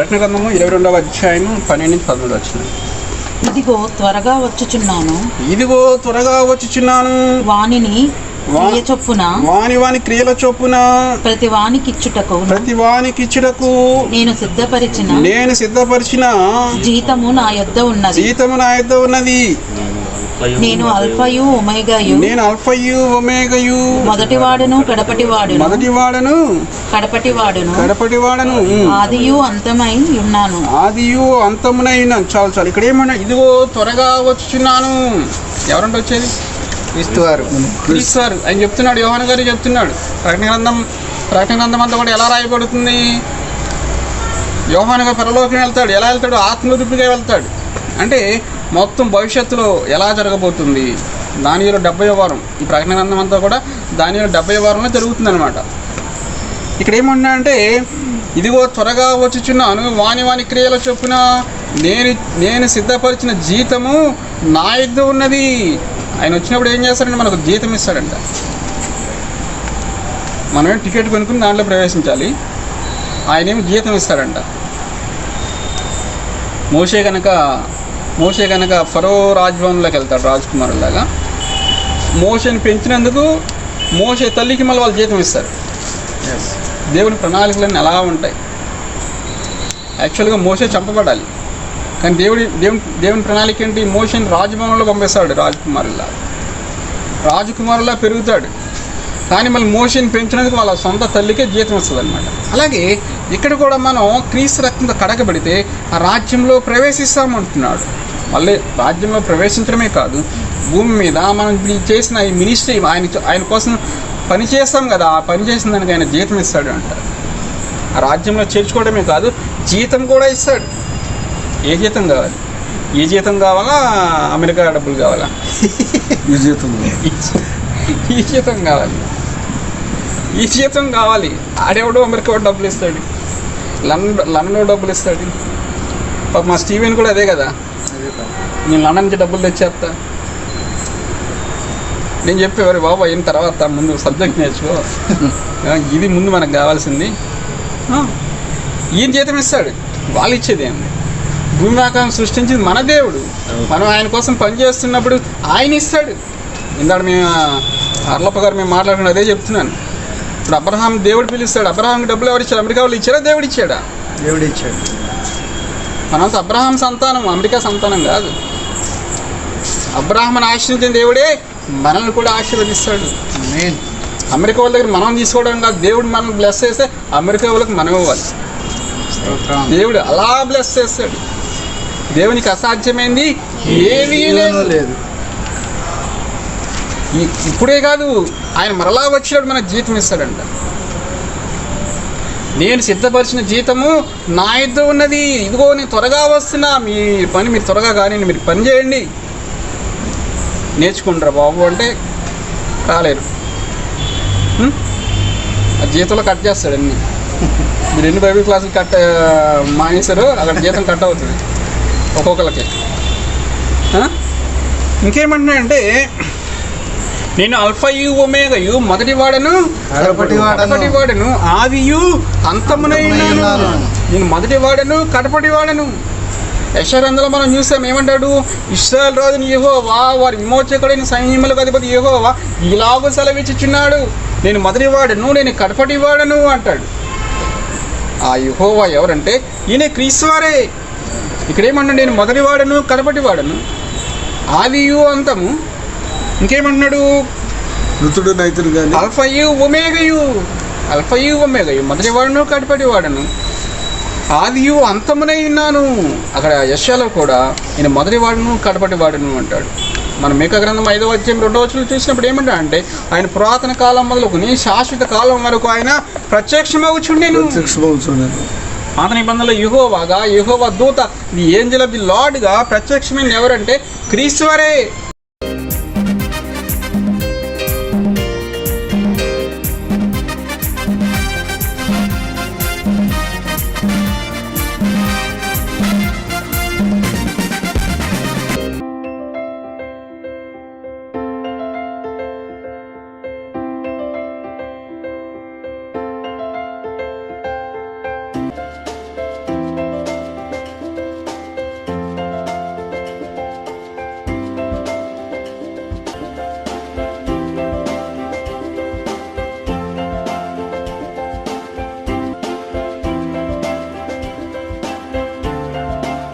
ప్రకటన గ్రంథము 22వ అధ్యాయం 12-13 వచ్చిన. ఇదిగో త్వరగా వచ్చుచున్నాను, వానిని క్రియల చొప్పున ప్రతి వానికిచ్చుటకు నేను సిద్ధపరిచిన జీతము నా యొద్ద ఉన్నది. నేను అల్ఫయు ఒమేగయు మొదటివాడును కడపటివాడును ఆదియు అంతమునై ఉన్నాను. చాలు ఇక్కడ ఏమన్నా, ఇదిగో త్వరగా వచ్చుచున్నాను. ఎవరంటే వచ్చేది? క్రీస్తు వారు ఆయన చెప్తున్నాడు. యోహాను గారు చెప్తున్నాడు. ప్రకటన గ్రంథం అంతా కూడా ఎలా రాయబడుతుంది? యోహాను గారు పరలోకం వెళ్తాడు. ఎలా వెళ్తాడు? ఆత్మరూపిగా వెళ్తాడు. అంటే మొత్తం భవిష్యత్తులో ఎలా జరగబోతుంది? దానిలో 70వ వారం, ఈ ప్రకటన గ్రంథం అంతా కూడా దానిలో 70వ వారంలో జరుగుతుంది అనమాట. ఇక్కడ ఏమన్నా అంటే, ఇదిగో త్వరగా వచ్చుచున్నాను, వాని క్రియల చొప్పున నేను సిద్ధపరిచిన జీతము నా యొద్ద ఉన్నది. ఆయన వచ్చినప్పుడు ఏం చేస్తాడంటే మనకు జీతం ఇస్తాడంట. మనమే టికెట్ కొనుక్కుని దాంట్లో ప్రవేశించాలి. ఆయన ఏమి జీతం ఇస్తాడంట. మోషే కనుక ఫరో రాజ్భవన్లోకి వెళ్తాడు రాజకుమారులాగా. మోషేని పెంచినందుకు మోషే తల్లికి మళ్ళీ వాళ్ళు జీతం ఇస్తారు. దేవుని ప్రణాళికలన్నీ అలా ఉంటాయి. యాక్చువల్గా మోషే చంపబడాలి, కానీ దేవుని ప్రణాళిక ఏంటి? మోషేని రాజభవనంలో పంపిస్తాడు. రాజకుమారులా పెరుగుతాడు. కానీ మళ్ళీ మోషేని పెంచినందుకు వాళ్ళ సొంత తల్లికే జీతం వస్తుంది అనమాట. అలాగే ఇక్కడ కూడా మనం క్రీస్తు రక్తంతో కడగబడితే ఆ రాజ్యంలో ప్రవేశిస్తామంటున్నాడు. మళ్ళీ రాజ్యంలో ప్రవేశించడమే కాదు, భూమి మీద మనం చేసిన ఈ మినిస్ట్రీ ఆయన కోసం పని చేస్తాం కదా, ఆ పని చేసిన దానికి ఆయన జీతం ఇస్తాడు అంటారు. ఆ రాజ్యంలో చేర్చుకోవడమే కాదు, జీతం కూడా ఇస్తాడు. ఏ జీతం కావాలి? ఈ జీతం కావాలా? అమెరికా డబ్బులు కావాలా? ఈ జీతం కావాలి. ఆడెవడో అమెరికా డబ్బులు ఇస్తాడు, లండన్లో డబ్బులు ఇస్తాడు. మా స్టీవెన్ కూడా అదే కదా, నేను లండన్ నుంచి డబ్బులు తెచ్చేస్తా. నేను చెప్పేవారు, బాబా అయిన తర్వాత ముందు సబ్జెక్ట్ నేర్చుకో, ఇది ముందు మనకు కావాల్సింది. ఈయన జీతం ఇస్తాడు, వాళ్ళు ఇచ్చేది ఏంది? భూమి ఆకాశం సృష్టించింది మన దేవుడు. మనం ఆయన కోసం పనిచేస్తున్నప్పుడు ఆయన ఇస్తాడు. ఇందాక అర్లప్ప గారు మేము మాట్లాడుకుని అదే చెప్తున్నాను. ఇప్పుడు అబ్రహాం దేవుడు పిలుస్తాడు. అబ్రహాంకి డబ్బులు ఎవరు ఇచ్చారు? అమెరికా వాళ్ళు ఇచ్చారా? దేవుడు ఇచ్చాడు. మనంతా అబ్రహాం సంతానం, అమెరికా సంతానం కాదు. అబ్రహాంని ఆశీర్వదించిన దేవుడే మనల్ని కూడా ఆశీర్వదిస్తాడు. అమెరికా వాళ్ళ దగ్గర మనం తీసుకోవడం కాదు, దేవుడు మనల్ని బ్లెస్ చేస్తే అమెరికా వాళ్ళకి మనం ఇవ్వాలి. దేవుడు అలా బ్లెస్ చేస్తాడు. దేవునికి అసాధ్యమైంది ఏమీ లేదు. ఇప్పుడే కాదు, ఆయన మరలా వచ్చినప్పుడు మనకు జీతం ఇస్తాడంట. నేను సిద్ధపరిచిన జీతము నా యొద్ద ఉన్నది. ఇదిగో నేను త్వరగా వస్తున్నా, మీ పని మీరు త్వరగా కానీ మీరు పని చేయండి, నేర్చుకుంటారా బాబు అంటే రాలేరు. ఆ జీతంలో కట్ చేస్తాడు అన్నీ. మీరు ఎన్ని బైబిల్ క్లాసులు మానేశారో అక్కడ జీతం కట్ అవుతుంది ఒక్కొక్కరికి. ఇంకేమంటున్నాయంటే, నేను అల్ఫయు ఒమేగయు మొదటివాడను కడపటివాడను ఆదియు అంతమునై ఉన్నాను. నేను మొదటివాడను కడపటివాడను. యెషయా మనం చూసాం, ఏమంటాడు? ఇశ్రాయేలు రాజుని యెహోవా, వారి విమోచకుడైన సైన్యములకు అధిపతి యెహోవా ఇలాగూ సెలవిచ్చుచున్నాడు, నేను మొదటివాడను, నేను కడపటివాడను అంటాడు. ఆ యెహోవా ఎవరంటే ఈయన క్రీస్తు వారే. ఇక్కడ ఏమన్నాడు? నేను మొదటివాడను కడపటివాడను ఆదియు అంతము. ఇంకేమంటున్నాడు? మృతుడు నైతుడు కానీ అల్ఫయు ఒమేగయు మొదటివాడను కడపటివాడను ఆదియు అంతమునై ఉన్నాను. అక్కడ యెషయాలో కూడా ఈయన మొదటివాడును కడపటివాడును అంటాడు. మనం మీకా గ్రంథం 5వ అధ్యాయం 2వ వచనం చూసినప్పుడు ఏమంటా అంటే, ఆయన పురాతన కాలం మొదలుకొని శాశ్వత కాలం వరకు ఆయన ప్రత్యక్షమవుచుండెను. పాత నిబంధనలో యెహోవా దూత, ది ఏంజెల్ ఆఫ్ ది లార్డ్గా ప్రత్యక్షమైన ఎవరంటే క్రీస్తు వారే.